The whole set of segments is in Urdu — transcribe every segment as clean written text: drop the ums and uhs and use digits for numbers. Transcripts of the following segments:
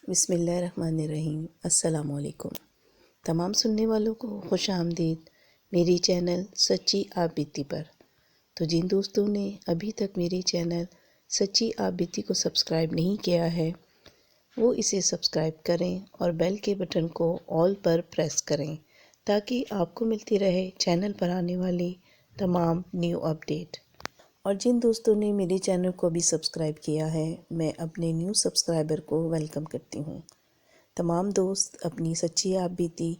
بسم اللہ الرحمن الرحیم۔ السلام علیکم تمام سننے والوں کو خوش آمدید میری چینل سچی آپ بیتی پر۔ تو جن دوستوں نے ابھی تک میری چینل سچی آپ بیتی کو سبسکرائب نہیں کیا ہے وہ اسے سبسکرائب کریں اور بیل کے بٹن کو آل پر پریس کریں تاکہ آپ کو ملتی رہے چینل پر آنے والی تمام نیو اپڈیٹ۔ اور جن دوستوں نے میرے چینل کو بھی سبسکرائب کیا ہے میں اپنے نیو سبسکرائبر کو ویلکم کرتی ہوں۔ تمام دوست اپنی سچی آپ بیتی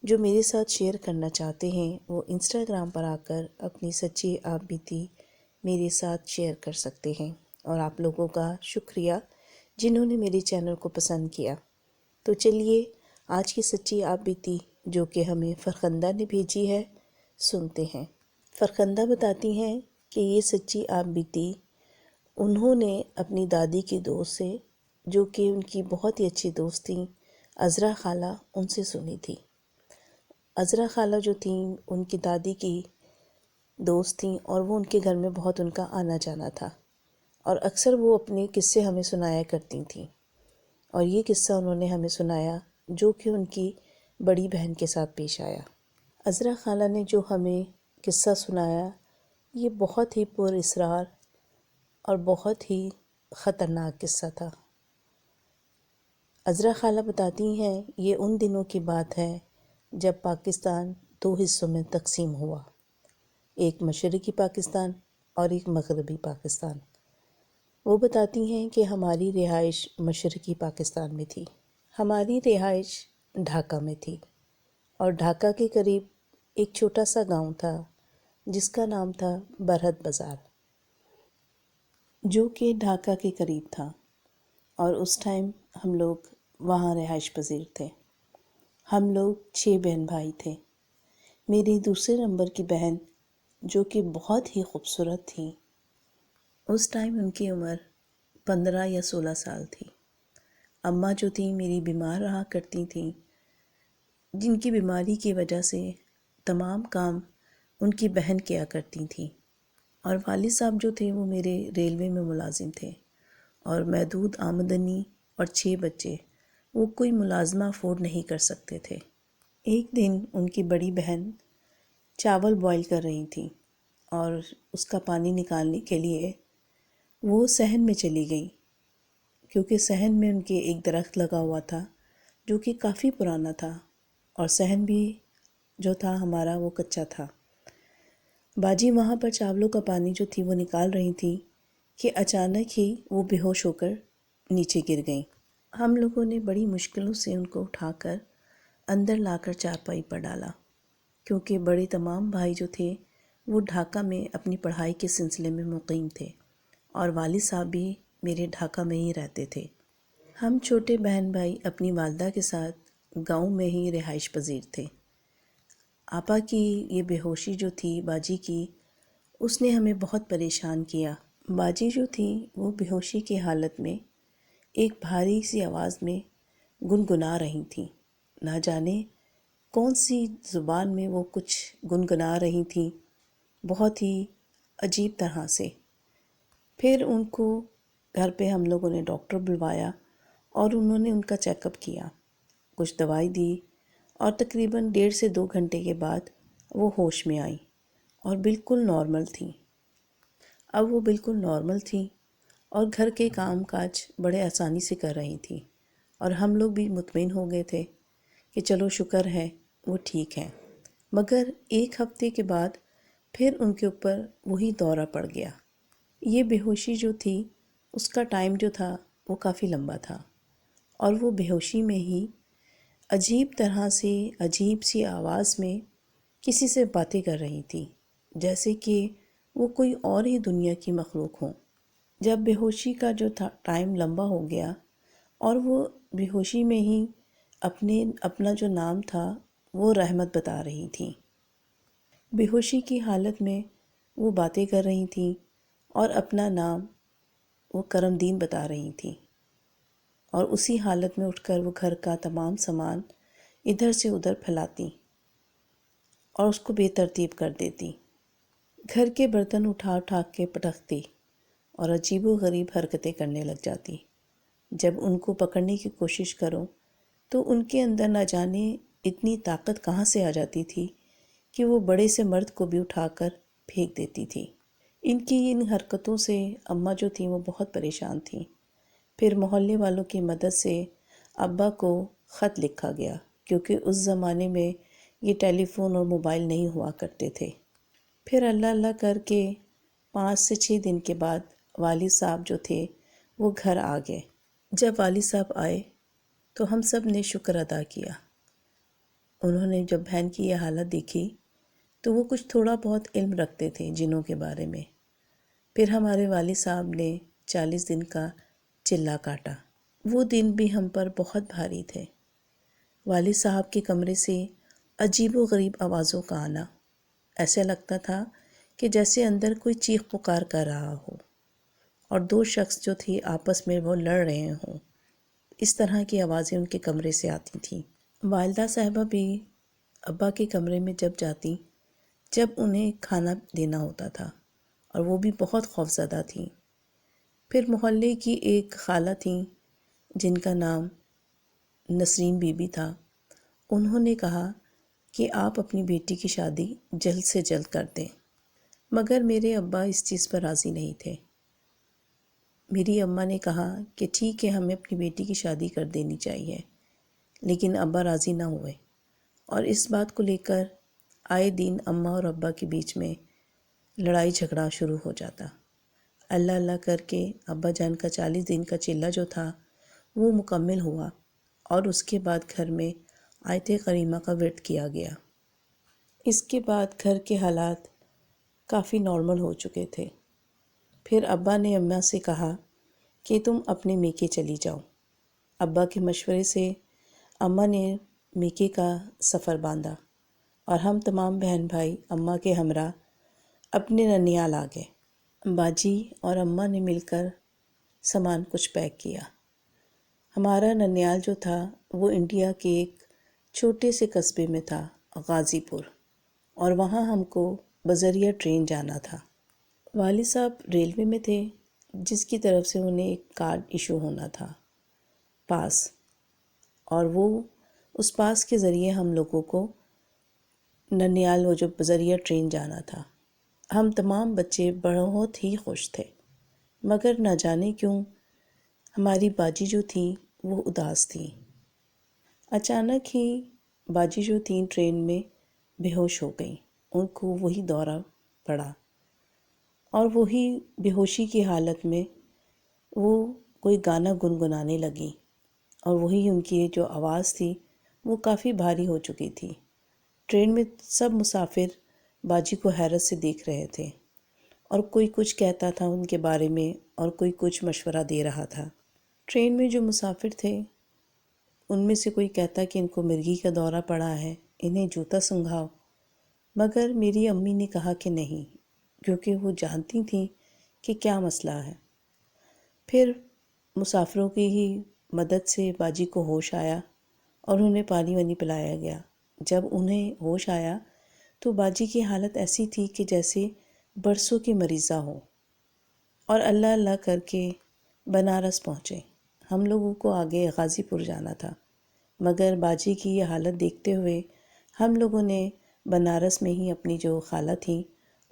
جو میرے ساتھ شیئر کرنا چاہتے ہیں وہ انسٹاگرام پر آ کر اپنی سچی آپ بیتی میرے ساتھ شیئر کر سکتے ہیں۔ اور آپ لوگوں کا شکریہ جنہوں نے میرے چینل کو پسند کیا۔ تو چلیے آج کی سچی آپ بیتی جو کہ ہمیں فرخندہ نے بھیجی ہے سنتے ہیں۔ فرخندہ بتاتی ہیں کہ یہ سچی آپ بیتی انہوں نے اپنی دادی کی دوست سے جو کہ ان کی بہت ہی اچھی دوست تھیں عذرا خالہ ان سے سنی تھی۔ عذرا خالہ جو تھیں ان کی دادی کی دوست تھیں اور وہ ان کے گھر میں بہت ان کا آنا جانا تھا اور اکثر وہ اپنے قصے ہمیں سنایا کرتی تھیں۔ اور یہ قصہ انہوں نے ہمیں سنایا جو کہ ان کی بڑی بہن کے ساتھ پیش آیا۔ عذرا خالہ نے جو ہمیں قصہ سنایا یہ بہت ہی پر اسرار اور بہت ہی خطرناک قصہ تھا۔ عذرا خالہ بتاتی ہیں یہ ان دنوں کی بات ہے جب پاکستان دو حصوں میں تقسیم ہوا، ایک مشرقی پاکستان اور ایک مغربی پاکستان۔ وہ بتاتی ہیں کہ ہماری رہائش مشرقی پاکستان میں تھی، ہماری رہائش ڈھاکہ میں تھی اور ڈھاکہ کے قریب ایک چھوٹا سا گاؤں تھا جس کا نام تھا برحت بازار جو کہ ڈھاکہ کے قریب تھا اور اس ٹائم ہم لوگ وہاں رہائش پذیر تھے۔ ہم لوگ 6 بہن بھائی تھے۔ میری دوسرے نمبر کی بہن جو کہ بہت ہی خوبصورت تھی، اس ٹائم ان کی عمر 15 یا 16 سال تھی۔ اماں جو تھیں میری بیمار رہا کرتی تھیں جن کی بیماری کی وجہ سے تمام کام ان کی بہن کیا کرتی تھیں، اور والد صاحب جو تھے وہ میرے ریلوے میں ملازم تھے اور محدود آمدنی اور 6 بچے، وہ کوئی ملازمہ افورڈ نہیں کر سکتے تھے۔ ایک دن ان کی بڑی بہن چاول بوائل کر رہی تھیں اور اس کا پانی نکالنے کے لیے وہ صحن میں چلی گئیں کیونکہ صحن میں ان کے ایک درخت لگا ہوا تھا جو کہ کافی پرانا تھا اور صحن بھی جو تھا ہمارا وہ کچا تھا۔ باجی وہاں پر چاولوں کا پانی جو تھی وہ نکال رہی تھی کہ اچانک ہی وہ بے ہوش ہو کر نیچے گر گئیں۔ ہم لوگوں نے بڑی مشکلوں سے ان کو اٹھا کر اندر لا کر چارپائی پر ڈالا کیونکہ بڑے تمام بھائی جو تھے وہ ڈھاکہ میں اپنی پڑھائی کے سلسلے میں مقیم تھے اور والد صاحب بھی میرے ڈھاکہ میں ہی رہتے تھے۔ ہم چھوٹے بہن بھائی اپنی والدہ کے ساتھ گاؤں میں ہی رہائش پذیر تھے۔ آپا کی یہ بے ہوشی جو تھی باجی کی اس نے ہمیں بہت پریشان کیا۔ باجی جو تھی وہ بے ہوشی کی حالت میں ایک بھاری سی آواز میں گنگنا رہی تھیں، نہ جانے کون سی زبان میں وہ کچھ گنگنا رہی تھیں، بہت ہی عجیب طرح سے۔ پھر ان کو گھر پہ ہم لوگوں نے ڈاکٹر بلوایا اور انہوں نے ان کا چیک اپ کیا، کچھ دوائی دی اور تقریباً 1.5 سے 2 گھنٹے کے بعد وہ ہوش میں آئیں اور بالکل نارمل تھیں۔ اب وہ بالکل نارمل تھیں اور گھر کے کام کاج بڑے آسانی سے کر رہی تھیں اور ہم لوگ بھی مطمئن ہو گئے تھے کہ چلو شکر ہے وہ ٹھیک ہیں۔ مگر 1 ہفتے کے بعد پھر ان کے اوپر وہی دورہ پڑ گیا۔ یہ بے ہوشی جو تھی اس کا ٹائم جو تھا وہ کافی لمبا تھا اور وہ بے ہوشی میں ہی عجیب طرح سے عجیب سی آواز میں کسی سے باتیں کر رہی تھی جیسے کہ وہ کوئی اور ہی دنیا کی مخلوق ہوں۔ جب بے ہوشی کا جو تھا ٹائم لمبا ہو گیا اور وہ بے ہوشی میں ہی اپنا جو نام تھا وہ رحمت بتا رہی تھیں۔ بے ہوشی کی حالت میں وہ باتیں کر رہی تھیں اور اپنا نام وہ کرم دین بتا رہی تھیں اور اسی حالت میں اٹھ کر وہ گھر کا تمام سامان ادھر سے ادھر پھیلاتی اور اس کو بے ترتیب کر دیتی، گھر کے برتن اٹھا اٹھا کے پٹکتی اور عجیب و غریب حرکتیں کرنے لگ جاتی۔ جب ان کو پکڑنے کی کوشش کرو تو ان کے اندر نہ جانے اتنی طاقت کہاں سے آ جاتی تھی کہ وہ بڑے سے مرد کو بھی اٹھا کر پھینک دیتی تھی۔ ان کی ان حرکتوں سے اماں جو تھیں وہ بہت پریشان تھیں۔ پھر محلے والوں کی مدد سے ابا کو خط لکھا گیا، کیونکہ اس زمانے میں یہ ٹیلی فون اور موبائل نہیں ہوا کرتے تھے۔ پھر اللہ اللہ کر کے 5 سے 6 دن کے بعد والد صاحب جو تھے وہ گھر آ گئے۔ جب والد صاحب آئے تو ہم سب نے شکر ادا کیا۔ انہوں نے جب بہن کی یہ حالت دیکھی تو وہ کچھ تھوڑا بہت علم رکھتے تھے جنوں کے بارے میں۔ پھر ہمارے والد صاحب نے 40 دن کا چلہ کاٹا۔ وہ دن بھی ہم پر بہت بھاری تھے۔ والد صاحب کے کمرے سے عجیب و غریب آوازوں کا آنا، ایسا لگتا تھا کہ جیسے اندر کوئی چیخ پکار کر رہا ہو اور 2 شخص جو تھی آپس میں وہ لڑ رہے ہوں۔ اس طرح کی آوازیں ان کے کمرے سے آتی تھیں۔ والدہ صاحبہ بھی ابا کے کمرے میں جب جاتی، جب انہیں کھانا دینا ہوتا تھا، اور وہ بھی بہت خوفزدہ تھیں۔ پھر محلے کی ایک خالہ تھیں جن کا نام نسرین بی بی تھا۔ انہوں نے کہا کہ آپ اپنی بیٹی کی شادی جلد سے جلد کر دیں، مگر میرے ابا اس چیز پر راضی نہیں تھے۔ میری اماں نے کہا کہ ٹھیک ہے، ہمیں اپنی بیٹی کی شادی کر دینی چاہیے، لیکن ابا راضی نہ ہوئے، اور اس بات کو لے کر آئے دن اماں اور ابا کے بیچ میں لڑائی جھگڑا شروع ہو جاتا۔ اللہ اللہ کر کے ابا جان کا 40 دن کا چلہ جو تھا وہ مکمل ہوا، اور اس کے بعد گھر میں آیت کریمہ کا ورد کیا گیا۔ اس کے بعد گھر کے حالات کافی نارمل ہو چکے تھے۔ پھر ابا نے اماں سے کہا کہ تم اپنے میکے چلی جاؤ۔ ابا کے مشورے سے اماں نے میکے کا سفر باندھا، اور ہم تمام بہن بھائی اماں کے ہمراہ اپنے ننیال آ گئے۔ باجی اور اماں نے مل کر سامان کچھ پیک کیا۔ ہمارا ننیال جو تھا وہ انڈیا کے ایک چھوٹے سے قصبے میں تھا، غازی پور، اور وہاں ہم کو بذریعہ ٹرین جانا تھا۔ والد صاحب ریلوے میں تھے، جس کی طرف سے انہیں ایک کارڈ ایشو ہونا تھا، پاس، اور وہ اس پاس کے ذریعے ہم لوگوں کو ننیال وہ جو بذریعہ ٹرین جانا تھا۔ ہم تمام بچے بہت ہی خوش تھے، مگر نہ جانے کیوں ہماری باجی جو تھیں وہ اداس تھیں۔ اچانک ہی باجی جو تھیں ٹرین میں بے ہوش ہو گئیں۔ ان کو وہی دورہ پڑا، اور وہی بے ہوشی کی حالت میں وہ کوئی گانا گنگنانے لگیں، اور وہی ان کی جو آواز تھی وہ کافی بھاری ہو چکی تھی۔ ٹرین میں سب مسافر باجی کو حیرت سے دیکھ رہے تھے، اور کوئی کچھ کہتا تھا ان کے بارے میں، اور کوئی کچھ مشورہ دے رہا تھا۔ ٹرین میں جو مسافر تھے ان میں سے کوئی کہتا کہ ان کو مرگی کا دورہ پڑا ہے، انہیں جوتا سنگھاؤ، مگر میری امی نے کہا کہ نہیں، کیونکہ وہ جانتی تھیں کہ کیا مسئلہ ہے۔ پھر مسافروں کی ہی مدد سے باجی کو ہوش آیا، اور انہیں پانی وانی پلایا گیا۔ جب انہیں ہوش آیا تو باجی کی حالت ایسی تھی کہ جیسے برسوں کی مریضہ ہو، اور اللہ اللہ کر کے بنارس پہنچے۔ ہم لوگوں کو آگے غازی پور جانا تھا، مگر باجی کی یہ حالت دیکھتے ہوئے ہم لوگوں نے بنارس میں ہی اپنی جو خالہ تھیں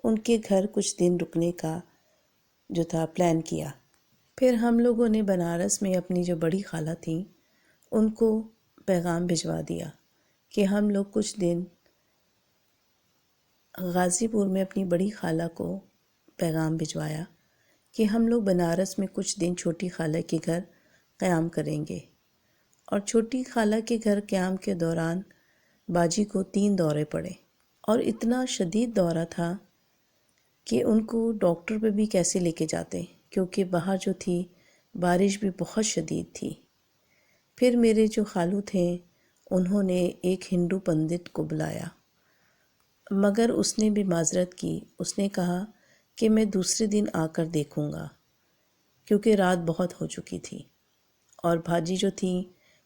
ان کے گھر کچھ دن رکنے کا جو تھا پلان کیا۔ پھر ہم لوگوں نے بنارس میں اپنی جو بڑی خالہ تھیں ان کو پیغام بھجوا دیا کہ ہم لوگ کچھ دن غازی پور میں اپنی بڑی خالہ کو پیغام بھجوایا کہ ہم لوگ بنارس میں کچھ دن چھوٹی خالہ کے گھر قیام کریں گے۔ اور چھوٹی خالہ کے گھر قیام کے دوران باجی کو 3 دورے پڑے، اور اتنا شدید دورہ تھا کہ ان کو ڈاکٹر پہ بھی کیسے لے کے جاتے، کیونکہ باہر جو تھی بارش بھی بہت شدید تھی۔ پھر میرے جو خالو تھے انہوں نے ایک ہندو پنڈت کو بلایا، مگر اس نے بھی معذرت کی۔ اس نے کہا کہ میں دوسرے دن آ کر دیکھوں گا، کیونکہ رات بہت ہو چکی تھی، اور بھاجی جو تھیں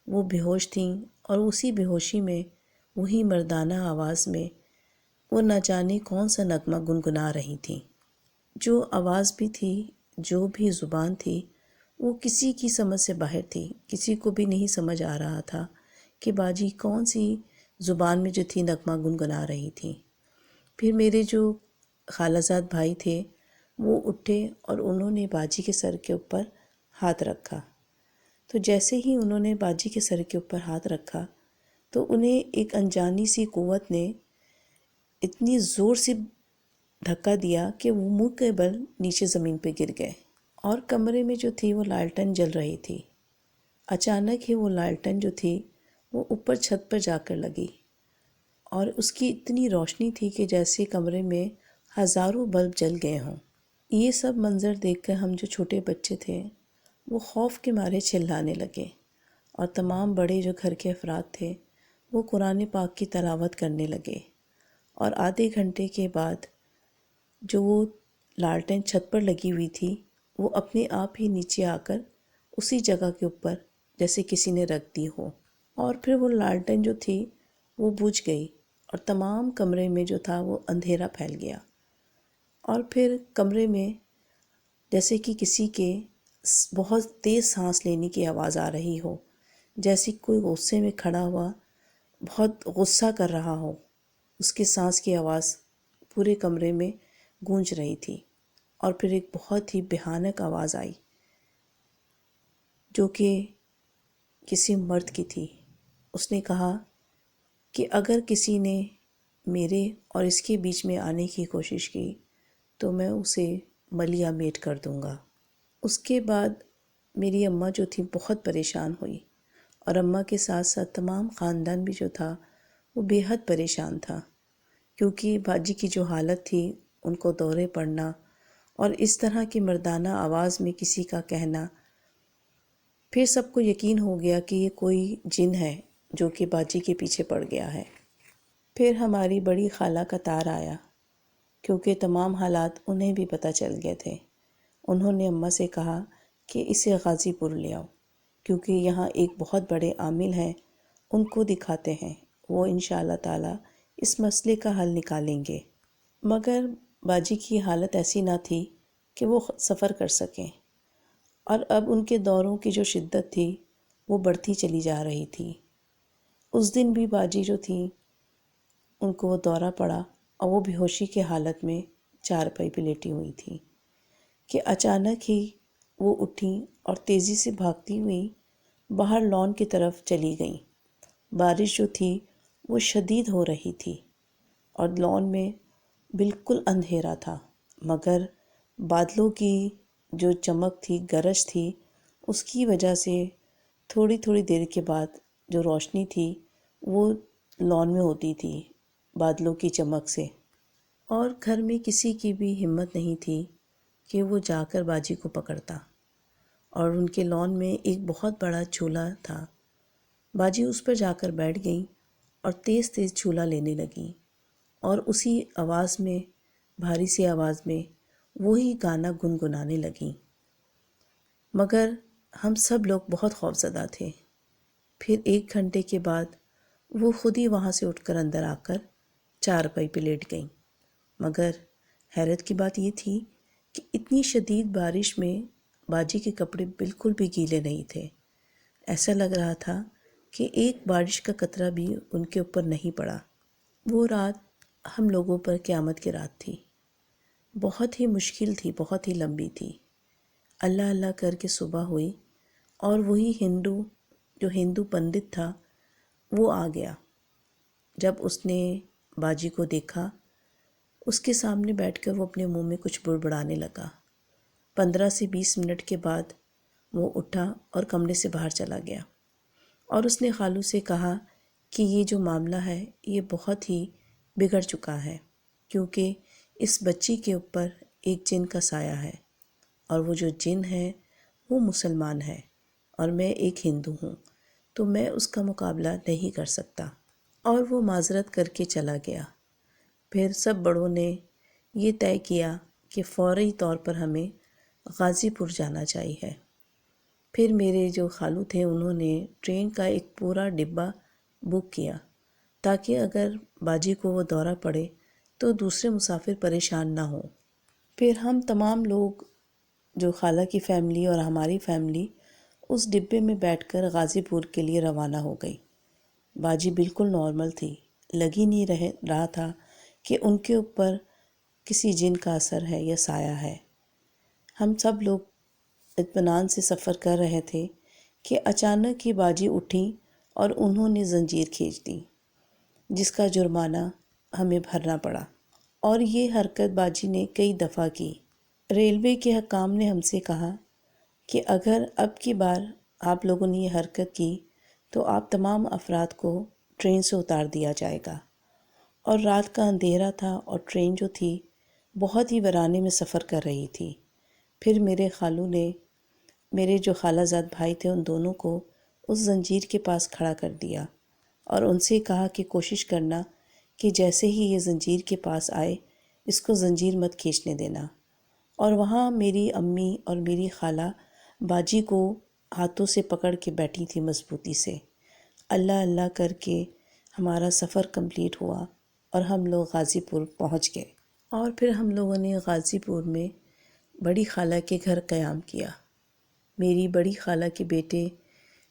وہ بے ہوش تھیں، اور اسی بے ہوشی میں وہی مردانہ آواز میں وہ نہ جانے کون سا نغمہ گنگنا رہی تھیں۔ جو آواز بھی تھی، جو بھی زبان تھی، وہ کسی کی سمجھ سے باہر تھی، کسی کو بھی نہیں سمجھ آ رہا تھا کہ باجی کون سی زبان میں جو تھی نغمہ گنگنا رہی تھی۔ پھر میرے جو خالہ زاد بھائی تھے وہ اٹھے اور انہوں نے باجی کے سر کے اوپر ہاتھ رکھا۔ تو جیسے ہی انہوں نے باجی کے سر کے اوپر ہاتھ رکھا تو انہیں ایک انجانی سی قوت نے اتنی زور سے دھکا دیا کہ وہ منہ کے بل نیچے زمین پہ گر گئے، اور کمرے میں جو تھی وہ لالٹن جل رہی تھی۔ اچانک ہی وہ لالٹن جو تھی وہ اوپر چھت پر جا کر لگی، اور اس کی اتنی روشنی تھی کہ جیسے کمرے میں ہزاروں بلب جل گئے ہوں۔ یہ سب منظر دیکھ کر ہم جو چھوٹے بچے تھے وہ خوف کے مارے چلانے لگے، اور تمام بڑے جو گھر کے افراد تھے وہ قرآن پاک کی تلاوت کرنے لگے، اور آدھے گھنٹے کے بعد جو وہ لالٹین چھت پر لگی ہوئی تھی وہ اپنے آپ ہی نیچے آ کر اسی جگہ کے اوپر جیسے کسی نے رکھ دی ہو، اور پھر وہ لالٹین جو تھی وہ بجھ گئی، اور تمام کمرے میں جو تھا وہ اندھیرا پھیل گیا، اور پھر کمرے میں جیسے کہ کسی کے بہت تیز سانس لینے کی آواز آ رہی ہو، جیسے کوئی غصے میں کھڑا ہوا بہت غصہ کر رہا ہو، اس کی سانس کی آواز پورے کمرے میں گونج رہی تھی۔ اور پھر ایک بہت ہی بھیانک آواز آئی جو کہ کسی مرد کی تھی۔ اس نے کہا کہ اگر کسی نے میرے اور اس کے بیچ میں آنے کی کوشش کی تو میں اسے ملیا میٹ کر دوں گا۔ اس کے بعد میری اماں جو تھی بہت پریشان ہوئی، اور اماں کے ساتھ ساتھ تمام خاندان بھی جو تھا وہ بے حد پریشان تھا، کیونکہ باجی کی جو حالت تھی، ان کو دورے پڑنا اور اس طرح کی مردانہ آواز میں کسی کا کہنا، پھر سب کو یقین ہو گیا کہ یہ کوئی جن ہے جو کہ باجی کے پیچھے پڑ گیا ہے۔ پھر ہماری بڑی خالہ کا تار آیا، کیونکہ تمام حالات انہیں بھی پتہ چل گئے تھے۔ انہوں نے اماں سے کہا کہ اسے غازی پور لے آؤ، کیونکہ یہاں ایک بہت بڑے عامل ہیں، ان کو دکھاتے ہیں، وہ انشاءاللہ تعالی اس مسئلے کا حل نکالیں گے۔ مگر باجی کی حالت ایسی نہ تھی کہ وہ سفر کر سکیں، اور اب ان کے دوروں کی جو شدت تھی وہ بڑھتی چلی جا رہی تھی۔ اس دن بھی باجی جو تھی ان کو وہ دورہ پڑا، اور وہ بے ہوشی کے حالت میں چارپائی پہ لیٹی ہوئی تھی کہ اچانک ہی وہ اٹھیں اور تیزی سے بھاگتی ہوئی باہر لان کی طرف چلی گئیں۔ بارش جو تھی وہ شدید ہو رہی تھی، اور لان میں بالکل اندھیرا تھا، مگر بادلوں کی جو چمک تھی، گرج تھی، اس کی وجہ سے تھوڑی تھوڑی دیر کے بعد جو روشنی تھی وہ لان میں ہوتی تھی بادلوں کی چمک سے، اور گھر میں کسی کی بھی ہمت نہیں تھی کہ وہ جا کر باجی کو پکڑتا۔ اور ان کے لان میں ایک بہت بڑا جھولا تھا، باجی اس پر جا کر بیٹھ گئیں اور تیز تیز جھولا لینے لگیں، اور اسی آواز میں، بھاری سی آواز میں وہی گانا گنگنانے لگیں، مگر ہم سب لوگ بہت خوفزدہ تھے۔ پھر 1 گھنٹے کے بعد وہ خود ہی وہاں سے اٹھ کر اندر آ کر چارپائی پہ لیٹ گئیں، مگر حیرت کی بات یہ تھی کہ اتنی شدید بارش میں باجی کے کپڑے بالکل بھی گیلے نہیں تھے، ایسا لگ رہا تھا کہ ایک بارش کا قطرہ بھی ان کے اوپر نہیں پڑا۔ وہ رات ہم لوگوں پر قیامت کی رات تھی، بہت ہی مشکل تھی، بہت ہی لمبی تھی۔ اللہ اللہ کر کے صبح ہوئی، اور وہی جو ہندو پنڈت تھا وہ آ گیا۔ جب اس نے باجی کو دیکھا، اس کے سامنے بیٹھ کر وہ اپنے منہ میں کچھ بڑبڑانے لگا۔ 15 سے 20 منٹ کے بعد وہ اٹھا اور کمرے سے باہر چلا گیا، اور اس نے خالو سے کہا کہ یہ جو معاملہ ہے یہ بہت ہی بگڑ چکا ہے، کیونکہ اس بچی کے اوپر ایک جن کا سایہ ہے، اور وہ جو جن ہے وہ مسلمان ہے، اور میں ایک ہندو ہوں، تو میں اس کا مقابلہ نہیں کر سکتا۔ اور وہ معذرت کر کے چلا گیا۔ پھر سب بڑوں نے یہ طے کیا کہ فوری طور پر ہمیں غازی پور جانا چاہیے۔ پھر میرے جو خالو تھے انہوں نے ٹرین کا ایک پورا ڈبہ بک کیا، تاکہ اگر باجی کو وہ دورہ پڑے تو دوسرے مسافر پریشان نہ ہوں۔ پھر ہم تمام لوگ جو خالہ کی فیملی اور ہماری فیملی اس ڈبے میں بیٹھ کر غازی پور کے لیے روانہ ہو گئی۔ باجی بالکل نارمل تھی، لگ ہی نہیں رہا تھا کہ ان کے اوپر کسی جن کا اثر ہے یا سایہ ہے۔ ہم سب لوگ اطمینان سے سفر کر رہے تھے کہ اچانک ہی باجی اٹھیں اور انہوں نے زنجیر کھینچ دی، جس کا جرمانہ ہمیں بھرنا پڑا، اور یہ حرکت باجی نے کئی دفعہ کی۔ ریلوے کے حکام نے ہم سے کہا کہ اگر اب کی بار آپ لوگوں نے یہ حرکت کی تو آپ تمام افراد کو ٹرین سے اتار دیا جائے گا۔ اور رات کا اندھیرا تھا اور ٹرین جو تھی بہت ہی ویرانے میں سفر کر رہی تھی۔ پھر میرے خالو نے میرے جو خالہ زاد بھائی تھے ان دونوں کو اس زنجیر کے پاس کھڑا کر دیا اور ان سے کہا کہ کوشش کرنا کہ جیسے ہی یہ زنجیر کے پاس آئے اس کو زنجیر مت کھینچنے دینا۔ اور وہاں میری امی اور میری خالہ باجی کو ہاتھوں سے پکڑ کے بیٹھی تھی مضبوطی سے۔ اللہ اللہ کر کے ہمارا سفر کمپلیٹ ہوا اور ہم لوگ غازی پور پہنچ گئے۔ اور پھر ہم لوگوں نے غازی پور میں بڑی خالہ کے گھر قیام کیا۔ میری بڑی خالہ کے بیٹے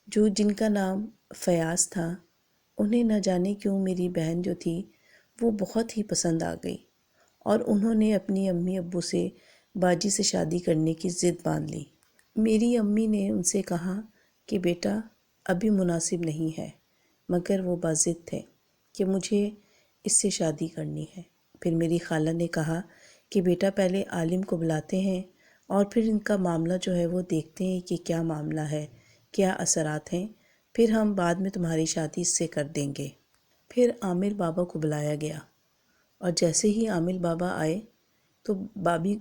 جن کا نام فیاض تھا، انہیں نہ جانے کیوں میری بہن جو تھی وہ بہت ہی پسند آ گئی، اور انہوں نے اپنی امی ابو سے باجی سے شادی کرنے کی ضد باندھ لی۔ میری امی نے ان سے کہا کہ بیٹا ابھی مناسب نہیں ہے، مگر وہ باضد تھے کہ مجھے اس سے شادی کرنی ہے۔ پھر میری خالہ نے کہا کہ بیٹا پہلے عالم کو بلاتے ہیں اور پھر ان کا معاملہ جو ہے وہ دیکھتے ہیں کہ کیا معاملہ ہے، کیا اثرات ہیں، پھر ہم بعد میں تمہاری شادی اس سے کر دیں گے۔ پھر عامر بابا کو بلایا گیا، اور جیسے ہی عامر بابا آئے تو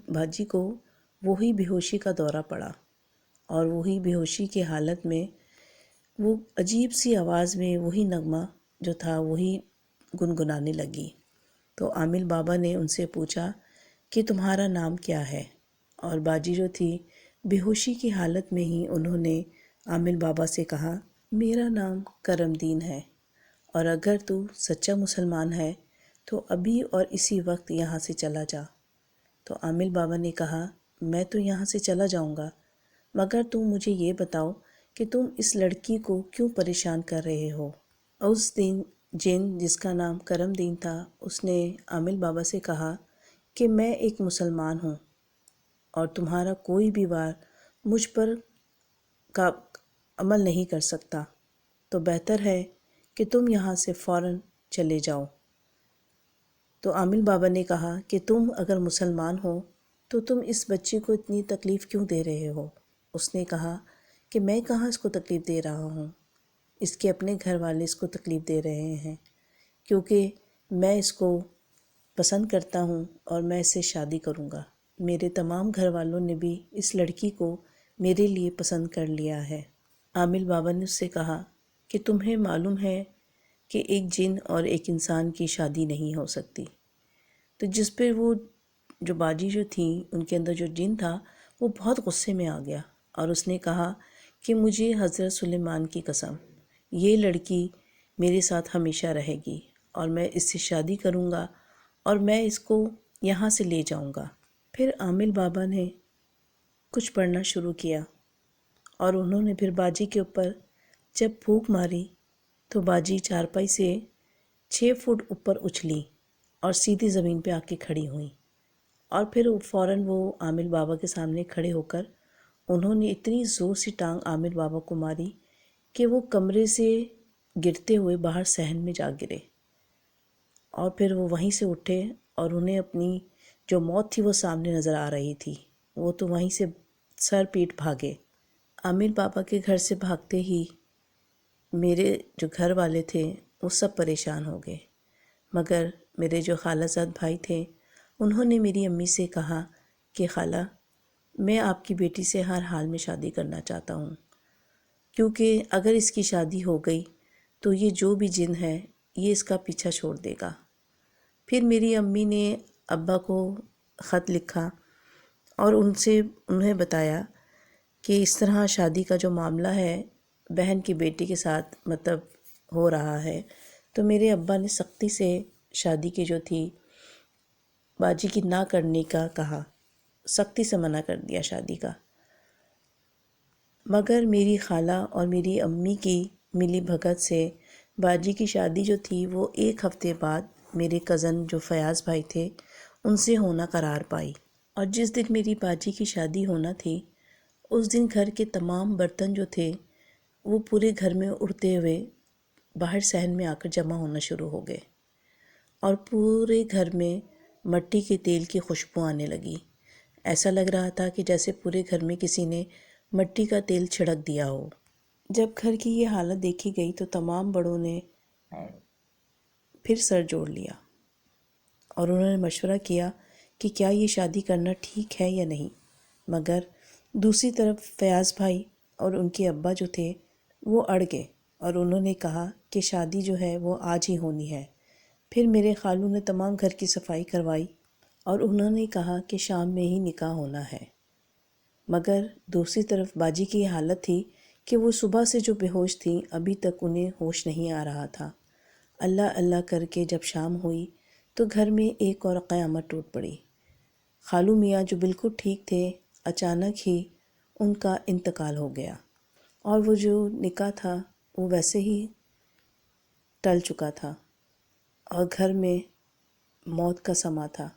باجی کو وہی بے ہوشی کا دورہ پڑا، اور وہی بے ہوشی کی حالت میں وہ عجیب سی آواز میں وہی نغمہ جو تھا وہی گنگنانے لگی۔ تو عامر بابا نے ان سے پوچھا کہ تمہارا نام کیا ہے؟ اور باجی جو تھی بے ہوشی کی حالت میں ہی انہوں نے عامر بابا سے کہا میرا نام کرم دین ہے، اور اگر تو سچا مسلمان ہے تو ابھی اور اسی وقت یہاں سے چلا جا۔ تو عامر بابا نے کہا میں تو یہاں سے چلا جاؤں گا، مگر تم مجھے یہ بتاؤ کہ تم اس لڑکی کو کیوں پریشان کر رہے ہو؟ اس دن جن جس کا نام کرم دین تھا اس نے عامر بابا سے کہا کہ میں ایک مسلمان ہوں اور تمہارا کوئی بھی وار مجھ پر کا عمل نہیں کر سکتا، تو بہتر ہے کہ تم یہاں سے فوراً چلے جاؤ۔ تو عامر بابا نے کہا کہ تم اگر مسلمان ہو تو تم اس بچے کو اتنی تکلیف کیوں دے رہے ہو؟ اس نے کہا کہ میں کہاں اس کو تکلیف دے رہا ہوں، اس کے اپنے گھر والے اس کو تکلیف دے رہے ہیں، کیونکہ میں اس کو پسند کرتا ہوں اور میں اس سے شادی کروں گا۔ میرے تمام گھر والوں نے بھی اس لڑکی کو میرے لیے پسند کر لیا ہے۔ عامر بابا نے اس سے کہا کہ تمہیں معلوم ہے کہ ایک جن اور ایک انسان کی شادی نہیں ہو سکتی۔ تو جس پہ وہ جو باجی جو تھیں ان کے اندر جو جن تھا وہ بہت غصے میں آ گیا، اور اس نے کہا کہ مجھے حضرت سلیمان کی قسم یہ لڑکی میرے ساتھ ہمیشہ رہے گی، اور میں اس سے شادی کروں گا اور میں اس کو یہاں سے لے جاؤں گا۔ پھر عامر بابا نے کچھ پڑھنا شروع کیا، اور انہوں نے پھر باجی کے اوپر جب پھونک ماری تو باجی چارپائی سے 6 فٹ اوپر اچھلی اور سیدھی زمین پہ آ کے کھڑی ہوئیں، اور پھر فوراً وہ عامر بابا کے سامنے کھڑے ہو کر انہوں نے اتنی زور سے ٹانگ عامر بابا کو ماری کہ وہ کمرے سے گرتے ہوئے باہر صحن میں جا گرے، اور پھر وہ وہیں سے اٹھے اور انہیں اپنی جو موت تھی وہ سامنے نظر آ رہی تھی، وہ تو وہیں سے سر پیٹ بھاگے۔ عامر بابا کے گھر سے بھاگتے ہی میرے جو گھر والے تھے وہ سب پریشان ہو گئے، مگر میرے جو خالہ زاد بھائی تھے انہوں نے میری امی سے کہا کہ خالہ میں آپ کی بیٹی سے ہر حال میں شادی کرنا چاہتا ہوں، کیونکہ اگر اس کی شادی ہو گئی تو یہ جو بھی جن ہے یہ اس کا پیچھا چھوڑ دے گا۔ پھر میری امی نے ابا کو خط لکھا اور انہیں بتایا کہ اس طرح شادی کا جو معاملہ ہے بہن کی بیٹی کے ساتھ مطلب ہو رہا ہے، تو میرے ابا نے سختی سے شادی کی جو تھی باجی کی نہ کرنے کا کہا، سختی سے منع کر دیا شادی کا، مگر میری خالہ اور میری امی کی ملی بھگت سے باجی کی شادی جو تھی وہ ایک ہفتے بعد میرے کزن جو فیاض بھائی تھے ان سے ہونا قرار پائی۔ اور جس دن میری باجی کی شادی ہونا تھی اس دن گھر کے تمام برتن جو تھے وہ پورے گھر میں اڑتے ہوئے باہر صحن میں آ کر جمع ہونا شروع ہو گئے، اور پورے گھر میں مٹی کے تیل کی خوشبو آنے لگی۔ ایسا لگ رہا تھا کہ جیسے پورے گھر میں کسی نے مٹی کا تیل چھڑک دیا ہو۔ جب گھر کی یہ حالت دیکھی گئی تو تمام بڑوں نے پھر سر جوڑ لیا اور انہوں نے مشورہ کیا کہ کیا یہ شادی کرنا ٹھیک ہے یا نہیں، مگر دوسری طرف فیاض بھائی اور ان کے ابا جو تھے وہ اڑ گئے اور انہوں نے کہا کہ شادی جو ہے وہ آج ہی ہونی ہے۔ پھر میرے خالو نے تمام گھر کی صفائی کروائی اور انہوں نے کہا کہ شام میں ہی نکاح ہونا ہے، مگر دوسری طرف باجی کی یہ حالت تھی کہ وہ صبح سے جو بے ہوش تھیں ابھی تک انہیں ہوش نہیں آ رہا تھا۔ اللہ اللہ کر کے جب شام ہوئی تو گھر میں ایک اور قیامت ٹوٹ پڑی۔ خالو میاں جو بالکل ٹھیک تھے اچانک ہی ان کا انتقال ہو گیا، اور وہ جو نکاح تھا وہ ویسے ہی ٹل چکا تھا اور گھر میں موت کا سما تھا۔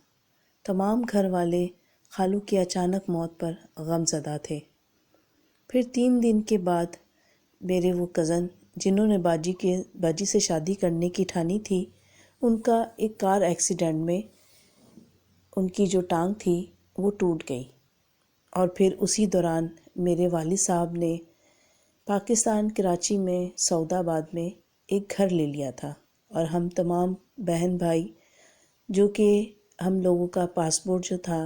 تمام گھر والے خالو کی اچانک موت پر غم زدہ تھے۔ پھر 3 دن کے بعد میرے وہ کزن جنہوں نے باجی سے شادی کرنے کی ٹھانی تھی ان کا ایک کار ایکسیڈنٹ میں ان کی جو ٹانگ تھی وہ ٹوٹ گئی، اور پھر اسی دوران میرے والد صاحب نے پاکستان کراچی میں سعود آباد میں ایک گھر لے لیا تھا، اور ہم تمام بہن بھائی جو کہ ہم لوگوں کا پاسپورٹ جو تھا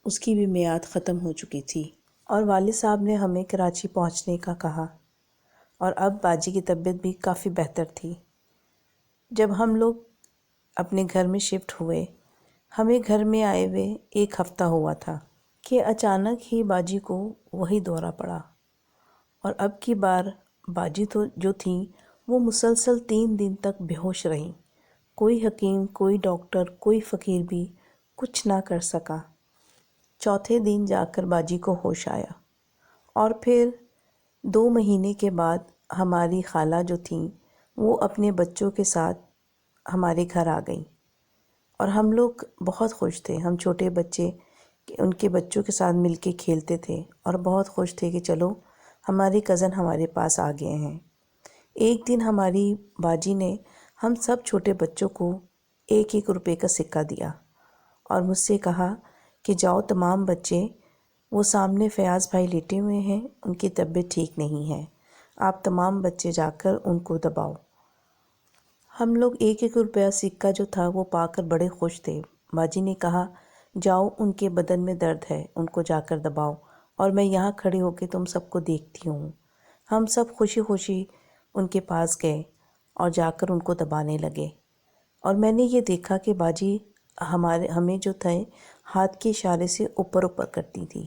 اس کی بھی میعاد ختم ہو چکی تھی، اور والد صاحب نے ہمیں کراچی پہنچنے کا کہا، اور اب باجی کی طبیعت بھی کافی بہتر تھی۔ جب ہم لوگ اپنے گھر میں شفٹ ہوئے ہمیں گھر میں آئے ہوئے 1 ہفتہ ہوا تھا کہ اچانک ہی باجی کو وہی دورہ پڑا، اور اب کی بار باجی تو جو تھیں وہ مسلسل 3 دن تک بے ہوش رہیں۔ کوئی حکیم، کوئی ڈاکٹر، کوئی فقیر بھی کچھ نہ کر سکا۔ چوتھے دن جا کر باجی کو ہوش آیا، اور پھر 2 مہینے کے بعد ہماری خالہ جو تھیں وہ اپنے بچوں کے ساتھ ہمارے گھر آ گئیں، اور ہم لوگ بہت خوش تھے۔ ہم چھوٹے بچے ان کے بچوں کے ساتھ مل کے کھیلتے تھے اور بہت خوش تھے کہ چلو ہمارے کزن ہمارے پاس آ گئے ہیں۔ ایک دن ہماری باجی نے ہم سب چھوٹے بچوں کو 1-1 روپے کا سکہ دیا اور مجھ سے کہا کہ جاؤ تمام بچے، وہ سامنے فیاض بھائی لیٹے ہوئے ہیں، ان کی طبیعت ٹھیک نہیں ہے، آپ تمام بچے جا کر ان کو دباؤ۔ ہم لوگ 1-1 روپیہ سکہ جو تھا وہ پا کر بڑے خوش تھے۔ باجی نے کہا جاؤ ان کے بدن میں درد ہے، ان کو جا کر دباؤ، اور میں یہاں کھڑے ہو کے تم سب کو دیکھتی ہوں۔ ہم سب خوشی خوشی ان کے پاس گئے اور جا کر ان کو دبانے لگے، اور میں نے یہ دیکھا کہ باجی ہمیں جو تھے ہاتھ کے اشارے سے اوپر اوپر کرتی تھی،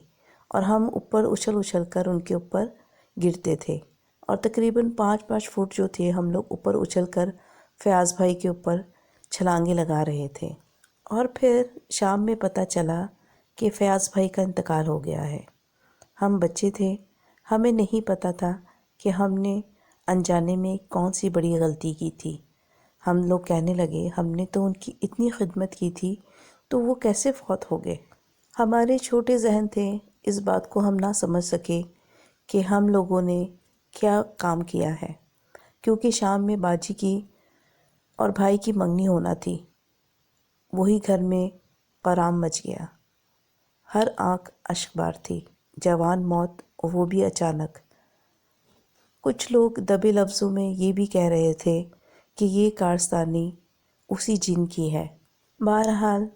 اور ہم اوپر اچھل اچھل کر ان کے اوپر گرتے تھے، اور تقریباً 5-5 فٹ جو تھے ہم لوگ اوپر اچھل کر فیاض بھائی کے اوپر چھلانگیں لگا رہے تھے۔ اور پھر شام میں پتہ چلا کہ فیاض بھائی کا انتقال ہو گیا ہے۔ ہم بچے تھے، ہمیں نہیں پتہ تھا کہ ہم نے انجانے میں کون سی بڑی غلطی کی تھی۔ ہم لوگ کہنے لگے ہم نے تو ان کی اتنی خدمت کی تھی تو وہ کیسے فوت ہو گئے۔ ہمارے چھوٹے ذہن تھے، اس بات کو ہم نہ سمجھ سکے کہ ہم لوگوں نے کیا کام کیا ہے، کیونکہ شام میں باجی کی اور بھائی کی منگنی ہونا تھی۔ وہی گھر میں قرام مچ گیا، ہر آنکھ اشک بار تھی۔ جوان موت، وہ بھی اچانک۔ کچھ لوگ دبے لفظوں میں یہ بھی کہہ رہے تھے کہ یہ کارستانی اسی جن کی ہے۔ بہرحال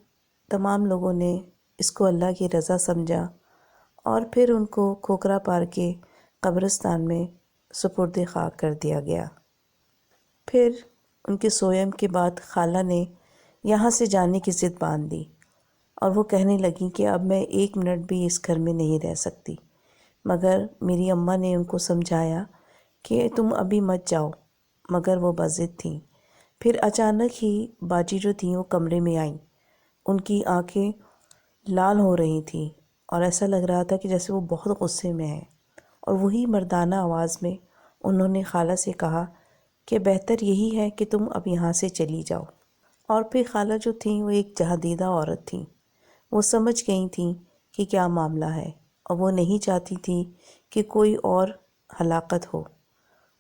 تمام لوگوں نے اس کو اللہ کی رضا سمجھا، اور پھر ان کو کھوکھرا پار کے قبرستان میں سپرد خاک کر دیا گیا۔ پھر ان کے سوئم کے بعد خالہ نے یہاں سے جانے کی ضد باندھ دی، اور وہ کہنے لگیں کہ اب میں 1 منٹ بھی اس گھر میں نہیں رہ سکتی، مگر میری اماں نے ان کو سمجھایا کہ تم ابھی مت جاؤ، مگر وہ بضد تھیں۔ پھر اچانک ہی باجی جو تھیں وہ کمرے میں آئیں، ان کی آنکھیں لال ہو رہی تھیں اور ایسا لگ رہا تھا کہ جیسے وہ بہت غصے میں ہے، اور وہی مردانہ آواز میں انہوں نے خالہ سے کہا کہ بہتر یہی ہے کہ تم اب یہاں سے چلی جاؤ۔ اور پھر خالہ جو تھیں وہ ایک جہادیدہ عورت تھیں، وہ سمجھ گئی تھیں کہ کیا معاملہ ہے، اور وہ نہیں چاہتی تھیں کہ کوئی اور ہلاکت ہو۔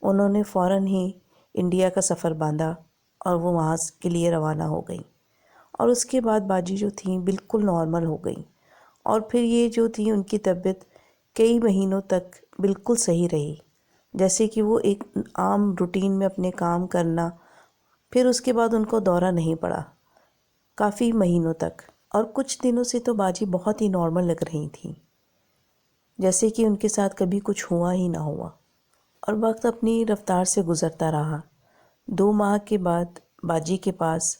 انہوں نے فوراً ہی انڈیا کا سفر باندھا اور وہ وہاں کے لیے روانہ ہو گئیں، اور اس کے بعد باجی جو تھیں بالکل نارمل ہو گئیں، اور پھر یہ جو تھی ان کی طبیعت کئی مہینوں تک بالکل صحیح رہی، جیسے کہ وہ ایک عام روٹین میں اپنے کام کرنا۔ پھر اس کے بعد ان کو دورہ نہیں پڑا کافی مہینوں تک، اور کچھ دنوں سے تو باجی بہت ہی نارمل لگ رہی تھیں، جیسے کہ ان کے ساتھ کبھی کچھ ہوا ہی نہ ہوا۔ اور وقت اپنی رفتار سے گزرتا رہا۔ 2 ماہ کے بعد باجی کے پاس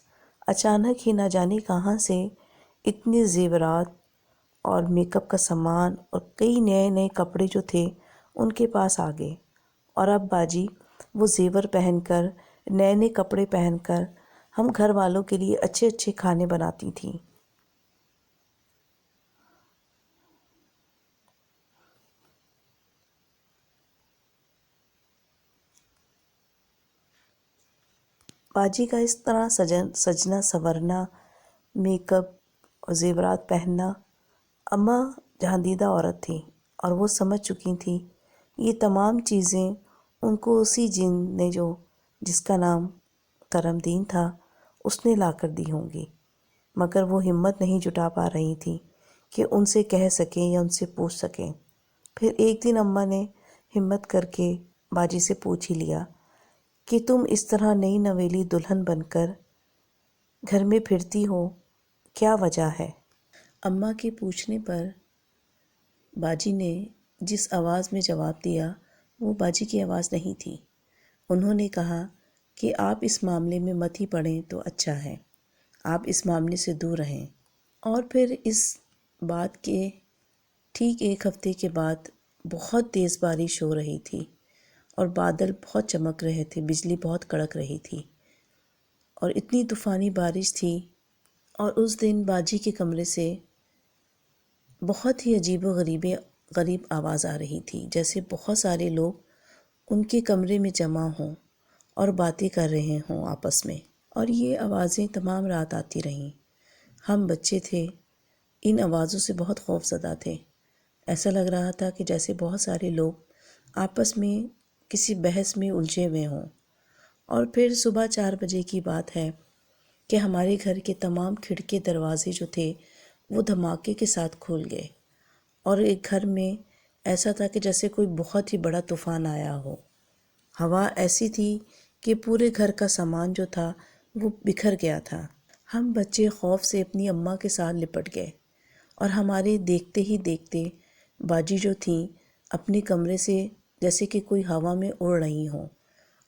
اچانک ہی نہ جانے کہاں سے اتنے زیورات اور میک اپ کا سامان اور کئی نئے نئے کپڑے جو تھے ان کے پاس آ گئے، اور اب باجی وہ زیور پہن کر، نئے نئے کپڑے پہن کر ہم گھر والوں کے لیے اچھے اچھے کھانے بناتی تھیں۔ باجی کا اس طرح سجنا سنورنا، میک اپ اور زیورات پہننا، اماں جہاندیدہ عورت تھیں اور وہ سمجھ چکی تھیں یہ تمام چیزیں ان کو اسی جن نے جس کا نام کرم دین تھا اس نے لا کر دی ہوں گی، مگر وہ ہمت نہیں جٹا پا رہی تھیں کہ ان سے کہہ سکیں یا ان سے پوچھ سکیں۔ پھر ایک دن اماں نے ہمت کر کے باجی سے پوچھ ہی لیا کہ تم اس طرح نئی نویلی دلہن بن کر گھر میں پھرتی ہو، کیا وجہ ہے؟ اماں کے پوچھنے پر باجی نے جس آواز میں جواب دیا وہ باجی کی آواز نہیں تھی۔ انہوں نے کہا کہ آپ اس معاملے میں مت ہی پڑیں تو اچھا ہے، آپ اس معاملے سے دور رہیں۔ اور پھر اس بات کے ٹھیک 1 ہفتے کے بعد بہت تیز بارش ہو رہی تھی، اور بادل بہت چمک رہے تھے، بجلی بہت کڑک رہی تھی، اور اتنی طوفانی بارش تھی۔ اور اس دن باجی کے کمرے سے بہت ہی عجیب و غریب آواز آ رہی تھی، جیسے بہت سارے لوگ ان کے کمرے میں جمع ہوں اور باتیں کر رہے ہوں آپس میں، اور یہ آوازیں تمام رات آتی رہیں۔ ہم بچے تھے، ان آوازوں سے بہت خوف زدہ تھے۔ ایسا لگ رہا تھا کہ جیسے بہت سارے لوگ آپس میں کسی بحث میں الجھے ہوئے ہوں۔ اور پھر صبح 4 بجے کی بات ہے کہ ہمارے گھر کے تمام کھڑکی دروازے جو تھے وہ دھماکے کے ساتھ کھل گئے، اور ایک گھر میں ایسا تھا کہ جیسے کوئی بہت ہی بڑا طوفان آیا ہو۔ ہوا ایسی تھی کہ پورے گھر کا سامان جو تھا وہ بکھر گیا تھا۔ ہم بچے خوف سے اپنی اماں کے ساتھ لپٹ گئے، اور ہمارے دیکھتے ہی دیکھتے باجی جو تھیں اپنے کمرے سے جیسے کہ کوئی ہوا میں اڑ رہی ہوں،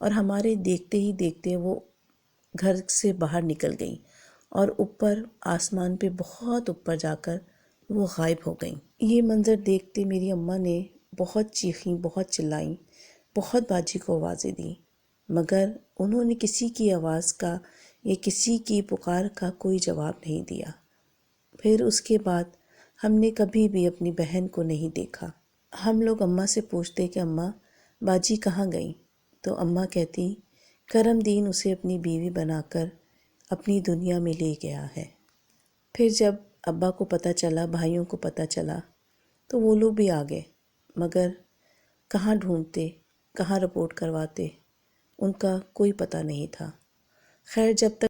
اور ہمارے دیکھتے ہی دیکھتے وہ گھر سے باہر نکل گئیں، اور اوپر آسمان پہ بہت اوپر جا کر وہ غائب ہو گئیں۔ یہ منظر دیکھتے میری اماں نے بہت چیخیں، بہت چلائیں، بہت باجی کو آوازیں دیں، مگر انہوں نے کسی کی آواز کا یا کسی کی پکار کا کوئی جواب نہیں دیا۔ پھر اس کے بعد ہم نے کبھی بھی اپنی بہن کو نہیں دیکھا۔ ہم لوگ اماں سے پوچھتے کہ اماں باجی کہاں گئیں، تو اماں کہتی کرم دین اسے اپنی بیوی بنا کر اپنی دنیا میں لے گیا ہے۔ پھر جب ابا کو پتہ چلا، بھائیوں کو پتہ چلا، تو وہ لوگ بھی آ گئے، مگر کہاں ڈھونڈتے، کہاں رپورٹ کرواتے، ان کا کوئی پتہ نہیں تھا۔ خیر جب تک